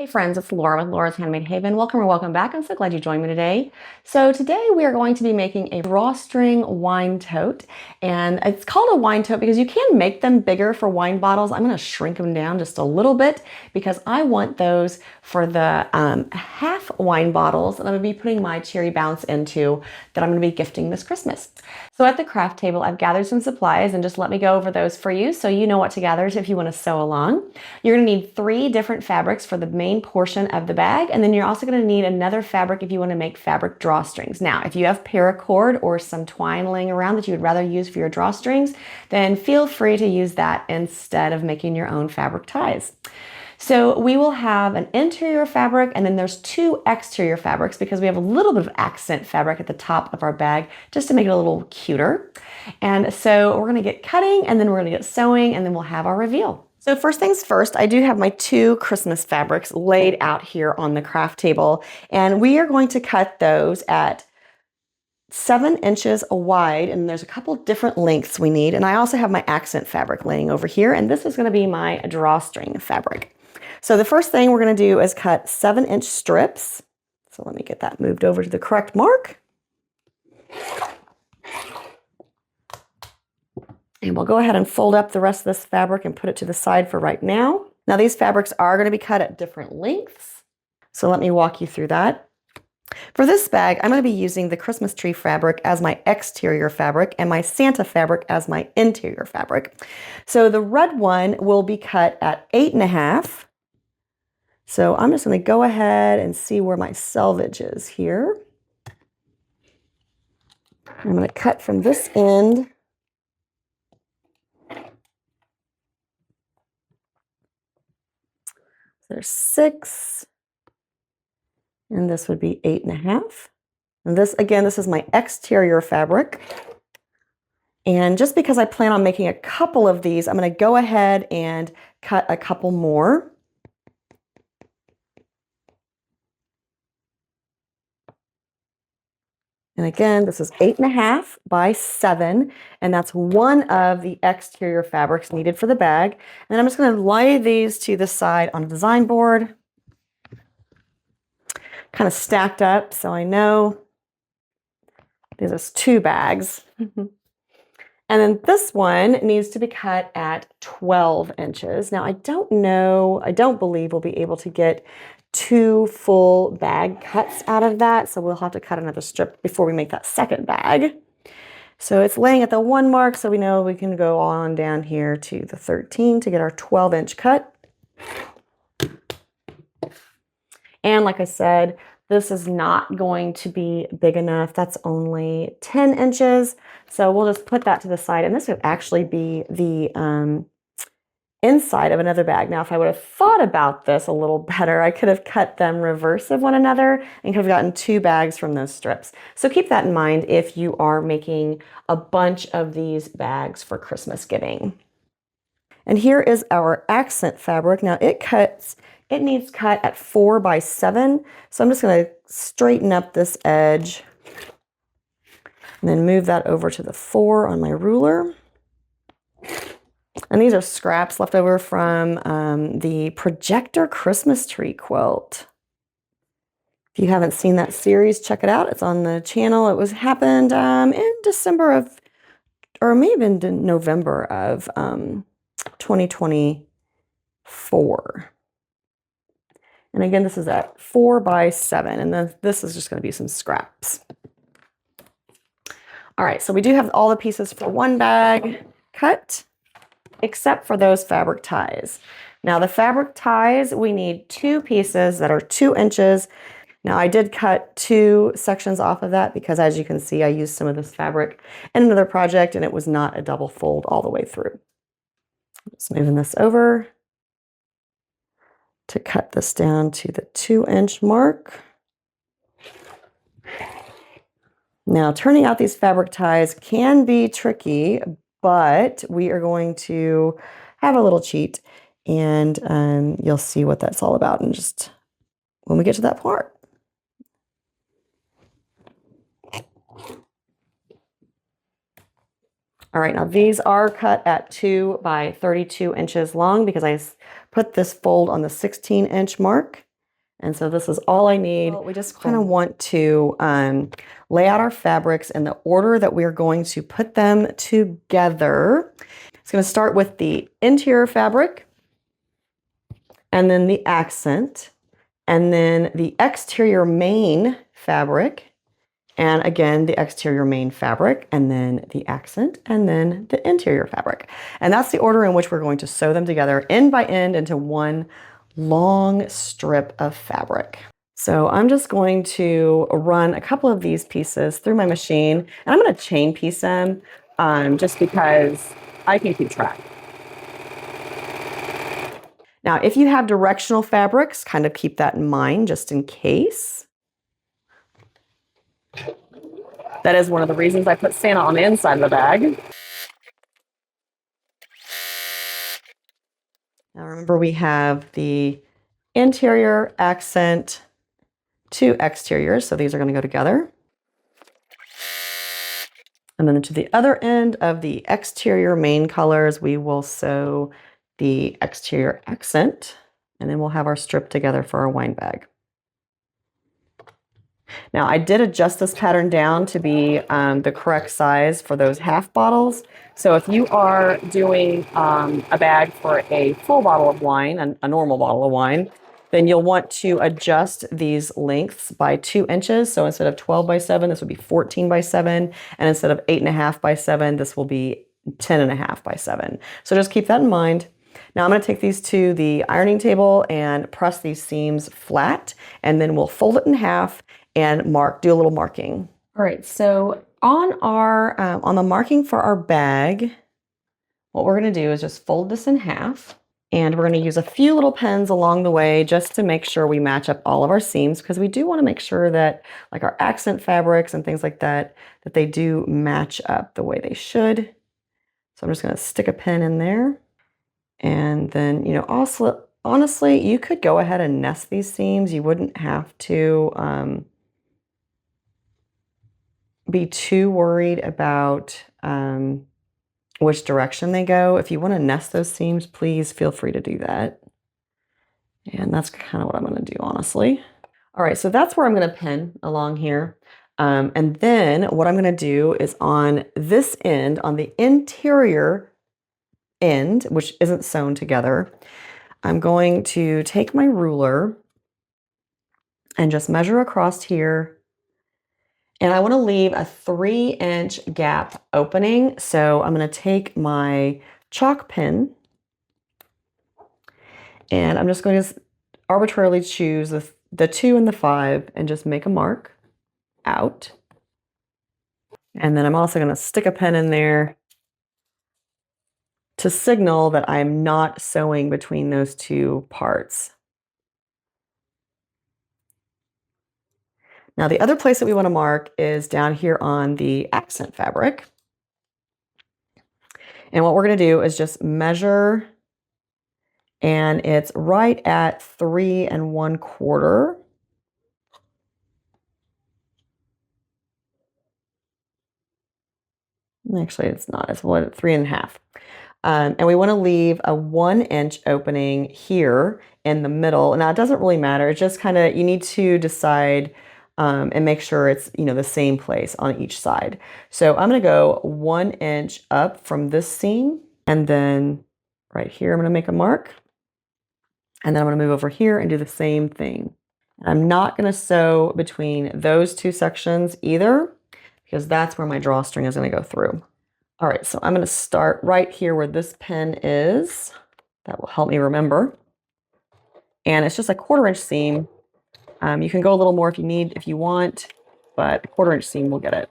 Hey friends, it's Laura with Laura's Handmade Haven. Welcome or welcome back. I'm so glad you joined me today. So today we are going to be making a drawstring wine tote, and it's called a wine tote because you can make them bigger for wine bottles. I'm going to shrink them down just a little bit because I want those for the half wine bottles that I'm going to be putting my cherry bounce into that I'm going to be gifting this Christmas. So at the craft table, I've gathered some supplies, and just let me go over those for you so you know what to gather if you want to sew along. You're going to need 3 different fabrics for the main portion of the bag, and then you're also going to need another fabric if you want to make fabric drawstrings. Now, if you have paracord or some twine laying around that you would rather use for your drawstrings, then feel free to use that instead of making your own fabric ties. So we will have an interior fabric, and then there's 2 exterior fabrics because we have a little bit of accent fabric at the top of our bag just to make it a little cuter. And so we're going to get cutting, and then we're going to get sewing, and then we'll have our reveal. So first things first, I do have my 2 Christmas fabrics laid out here on the craft table, and we are going to cut those at 7 inches wide, and there's a couple different lengths we need. And I also have my accent fabric laying over here, and this is going to be my drawstring fabric. So the first thing we're going to do is cut 7-inch strips. So let me get that moved over to the correct mark. And we'll go ahead and fold up the rest of this fabric and put it to the side for right now. Now these fabrics are going to be cut at different lengths. So let me walk you through that. For this bag, I'm going to be using the Christmas tree fabric as my exterior fabric and my Santa fabric as my interior fabric. So the red one will be cut at 8.5. So I'm just going to go ahead and see where my selvage is here. I'm going to cut from this end. There's 6. And this would be 8.5. And this, again, this is my exterior fabric. And just because I plan on making a couple of these, I'm going to go ahead and cut a couple more. And again, this is 8.5 by 7, and that's one of the exterior fabrics needed for the bag. And then I'm just going to lay these to the side on a design board, kind of stacked up, so I know these are 2 bags. And then this one needs to be cut at 12 inches. Now, I don't believe we'll be able to get 2 full bag cuts out of that, so we'll have to cut another strip before we make that second bag. So it's laying at the 1 mark, so we know we can go on down here to the 13 to get our 12-inch cut. And like I said, this is not going to be big enough. That's only 10 inches. So we'll just put that to the side. And this would actually be the inside of another bag. Now, if I would have thought about this a little better, I could have cut them reverse of one another and could have gotten 2 bags from those strips. So keep that in mind if you are making a bunch of these bags for Christmas giving. And here is our accent fabric. Now it needs cut at 4 by 7. So I'm just going to straighten up this edge and then move that over to the 4 on my ruler. And these are scraps left over from the Projector Christmas Tree quilt. If you haven't seen that series, check it out. It's on the channel. It happened in December of, or maybe in November of 2024. And again, this is at 4 by 7, and then this is just going to be some scraps. All right, so we do have all the pieces for one bag cut, except for those fabric ties. Now the fabric ties, we need 2 pieces that are 2 inches. Now I did cut 2 sections off of that because, as you can see, I used some of this fabric in another project and it was not a double fold all the way through. Just moving this over to cut this down to the 2-inch mark. Now, turning out these fabric ties can be tricky, but we are going to have a little cheat, and you'll see what that's all about in just when we get to that part. All right, now these are cut at 2 by 32 inches long because I put this fold on the 16-inch mark. And so this is all I need. Well, we just kind of want to lay out our fabrics in the order that we're going to put them together. It's going to start with the interior fabric, and then the accent, and then the exterior main fabric, and again, the exterior main fabric, and then the accent, and then the interior fabric. And that's the order in which we're going to sew them together end by end into one long strip of fabric. So I'm just going to run a couple of these pieces through my machine, and I'm going to chain piece them just because I can keep track. Now, if you have directional fabrics, kind of keep that in mind just in case. That is one of the reasons I put Santa on the inside of the bag. Now remember, we have the interior, accent, two exteriors, so these are going to go together. And then to the other end of the exterior main colors, we will sew the exterior accent, and then we'll have our strip together for our wine bag. Now, I did adjust this pattern down to be the correct size for those half bottles. So if you are doing a bag for a full bottle of wine, a normal bottle of wine, then you'll want to adjust these lengths by 2 inches. So instead of 12 by 7, this would be 14 by 7. And instead of 8.5 by 7, this will be 10.5 by 7. So just keep that in mind. Now I'm going to take these to the ironing table and press these seams flat, and then we'll fold it in half and do a little marking. All right, so on the marking for our bag, what we're going to do is just fold this in half, and we're going to use a few little pins along the way just to make sure we match up all of our seams, because we do want to make sure that, like our accent fabrics and things like that, that they do match up the way they should. So I'm just going to stick a pin in there, and then, also, honestly, you could go ahead and nest these seams. You wouldn't have to be too worried about which direction they go. If you want to nest those seams, please feel free to do that. And that's kind of what I'm going to do, honestly. All right, so that's where I'm going to pin along here. And then what I'm going to do is on this end, on the interior end, which isn't sewn together, I'm going to take my ruler and just measure across here. And I want to leave a 3-inch gap opening. So I'm going to take my chalk pen, and I'm just going to arbitrarily choose the 2 and the 5 and just make a mark out. And then I'm also going to stick a pen in there to signal that I'm not sewing between those two parts. Now, the other place that we want to mark is down here on the accent fabric. And what we're going to do is just measure, and it's right at 3 1/4. Actually, it's not. It's 3 1/2. And we want to leave a 1-inch opening here in the middle. Now, it doesn't really matter. It's just kind of, you need to decide and make sure it's, the same place on each side. So I'm going to go 1 inch up from this seam, and then right here, I'm going to make a mark. And then I'm going to move over here and do the same thing. I'm not going to sew between those two sections either, because that's where my drawstring is going to go through. All right, so I'm going to start right here where this pin is. That will help me remember. And it's just a 1/4 inch seam. You can go a little more if you want, but a 1/4 inch seam will get it.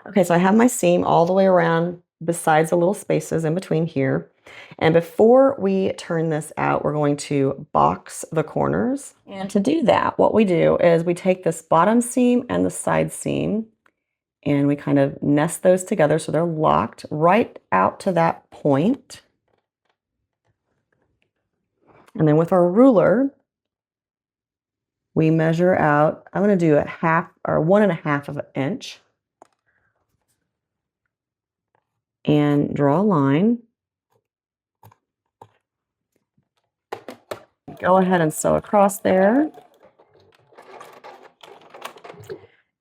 Okay, so I have my seam all the way around besides the little spaces in between here. And before we turn this out, we're going to box the corners. And to do that, what we do is we take this bottom seam and the side seam, and we kind of nest those together so they're locked right out to that point. And then with our ruler, we measure out, I'm going to do a 1.5 of an inch. and draw a line. Go ahead and sew across there.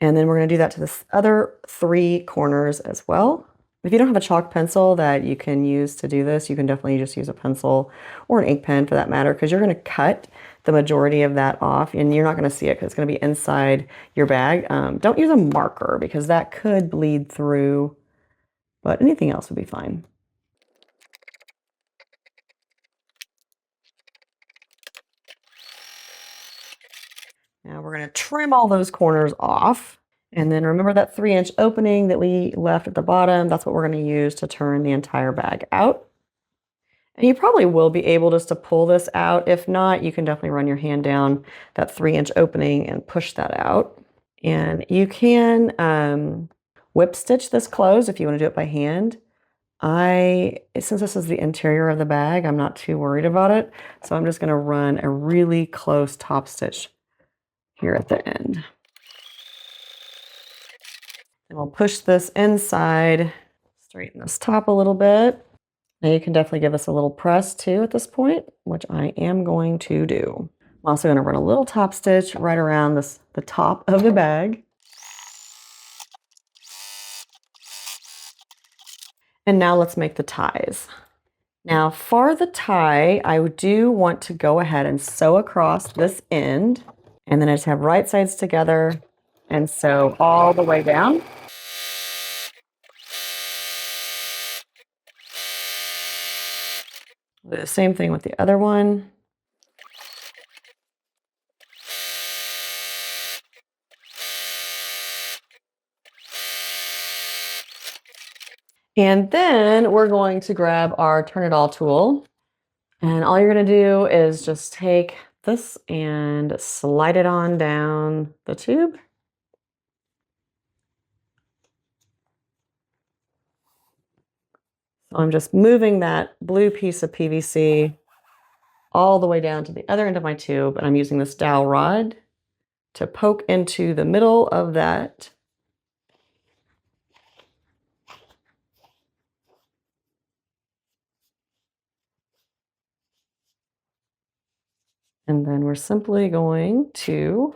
And then we're going to do that to the other 3 corners as well. If you don't have a chalk pencil that you can use to do this, you can definitely just use a pencil or an ink pen for that matter, because you're going to cut the majority of that off and you're not going to see it because it's going to be inside your bag. Don't use a marker because that could bleed through, but anything else would be fine. Now we're going to trim all those corners off. And then remember that 3-inch opening that we left at the bottom, that's what we're going to use to turn the entire bag out. And you probably will be able just to pull this out. If not, you can definitely run your hand down that 3-inch opening and push that out. And you can whip stitch this closed if you want to do it by hand. Since this is the interior of the bag, I'm not too worried about it. So I'm just going to run a really close top stitch here at the end. And we'll push this inside, straighten this top a little bit. Now you can definitely give us a little press too at this point, which I am going to do. I'm also going to run a little top stitch right around the top of the bag. And now let's make the ties. Now for the tie, I do want to go ahead and sew across this end, and then I just have right sides together and sew all the way down. Do the same thing with the other one. And then we're going to grab our Turn It All tool. And all you're going to do is just take this and slide it on down the tube. So I'm just moving that blue piece of PVC all the way down to the other end of my tube, and I'm using this dowel rod to poke into the middle of that. And then we're simply going to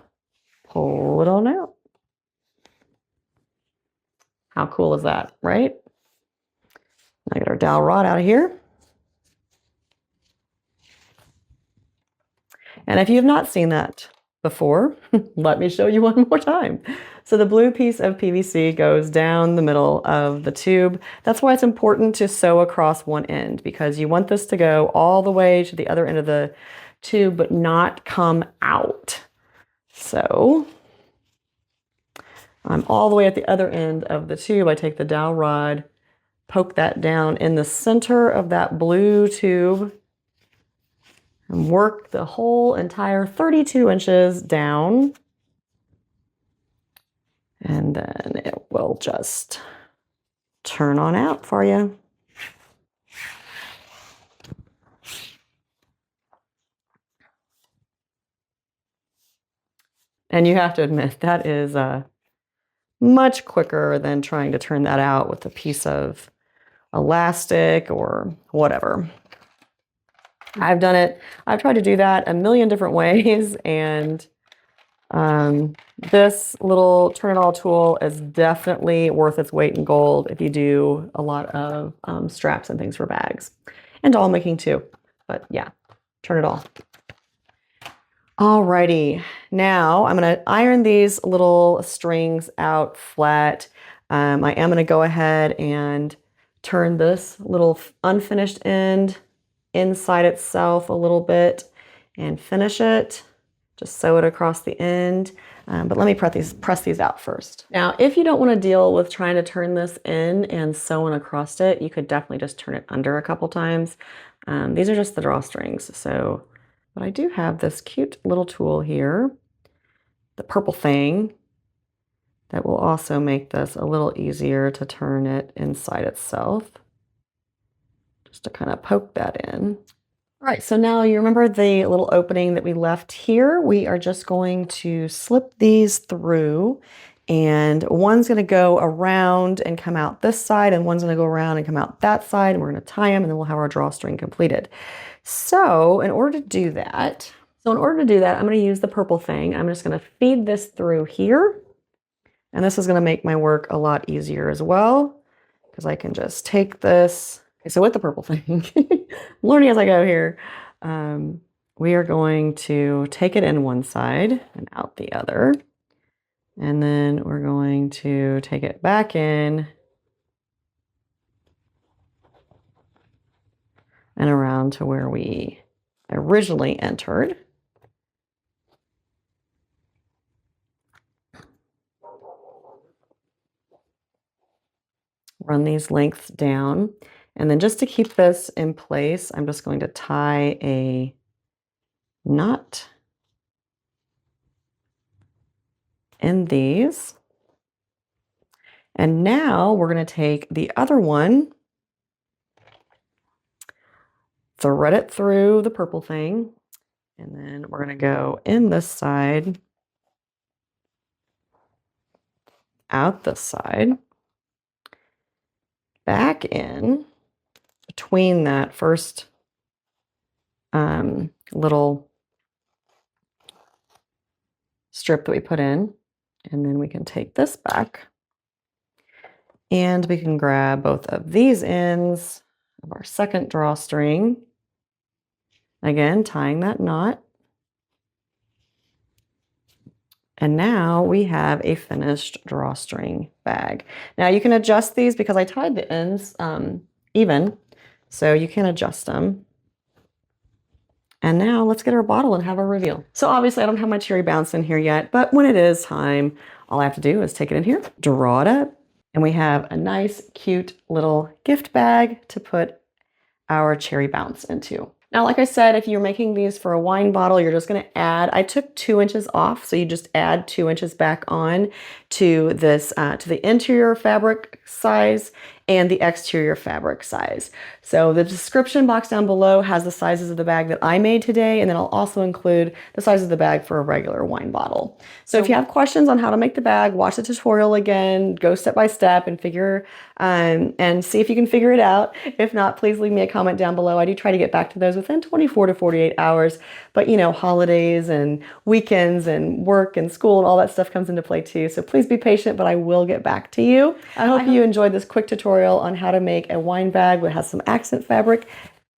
pull it on out. How cool is that, right? Now get our dowel rod out of here. And if you have not seen that before, let me show you one more time. So the blue piece of PVC goes down the middle of the tube. That's why it's important to sew across one end, because you want this to go all the way to the other end of the tube, but not come out. So I'm all the way at the other end of the tube. I take the dowel rod, poke that down in the center of that blue tube, and work the whole entire 32 inches down. And then it will just turn on out for you. And you have to admit, that is much quicker than trying to turn that out with a piece of elastic or whatever. I've done it. I've tried to do that a million different ways, and this little Turn It All tool is definitely worth its weight in gold if you do a lot of straps and things for bags, and doll making too. But yeah, Turn It All. Alrighty, now I'm going to iron these little strings out flat. I am going to go ahead and turn this little unfinished end inside itself a little bit and finish it. Just sew it across the end. But let me press these out first. Now, if you don't want to deal with trying to turn this in and sewing across it, you could definitely just turn it under a couple times. These are just the drawstrings. But I do have this cute little tool here, the purple thing, that will also make this a little easier to turn it inside itself. Just to kind of poke that in. All right, so now you remember the little opening that we left here? We are just going to slip these through And one's gonna go around and come out this side, and one's gonna go around and come out that side, and we're gonna tie them, and then we'll have our drawstring completed. So in order to do that, I'm gonna use the purple thing. I'm just gonna feed this through here, and this is gonna make my work a lot easier as well, because I can just take this. Okay, so with the purple thing, learning as I go here, we are going to take it in one side and out the other. And then we're going to take it back in and around to where we originally entered. Run these lengths down. And then just to keep this in place, I'm just going to tie a knot in these. And now we're going to take the other one, thread it through the purple thing, and then we're going to go in this side, out this side, back in between that first little strip that we put in, and then we can take this back and we can grab both of these ends of our second drawstring, again tying that knot, and now we have a finished drawstring bag. Now you can adjust these because I tied the ends even, so you can adjust them. And now let's get our bottle and have a reveal. So obviously I don't have my cherry bounce in here yet, but when it is time, all I have to do is take it in here, draw it up, and we have a nice, cute little gift bag to put our cherry bounce into. Now, like I said, if you're making these for a wine bottle, you're just gonna add, I took 2 inches off, so you just add 2 inches back on to this, to the interior fabric size and the exterior fabric size. So the description box down below has the sizes of the bag that I made today, and then I'll also include the size of the bag for a regular wine bottle. So if you have questions on how to make the bag, watch the tutorial again, go step by step and figure, and see if you can figure it out. If not, please leave me a comment down below. I do try to get back to those within 24 to 48 hours, but you know, holidays and weekends and work and school and all that stuff comes into play too. So please be patient, but I will get back to you. I hope you enjoyed this quick tutorial on how to make a wine bag that has some accent fabric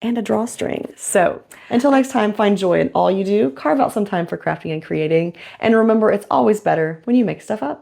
and a drawstring. So until next time, find joy in all you do, carve out some time for crafting and creating, and remember, it's always better when you make stuff up.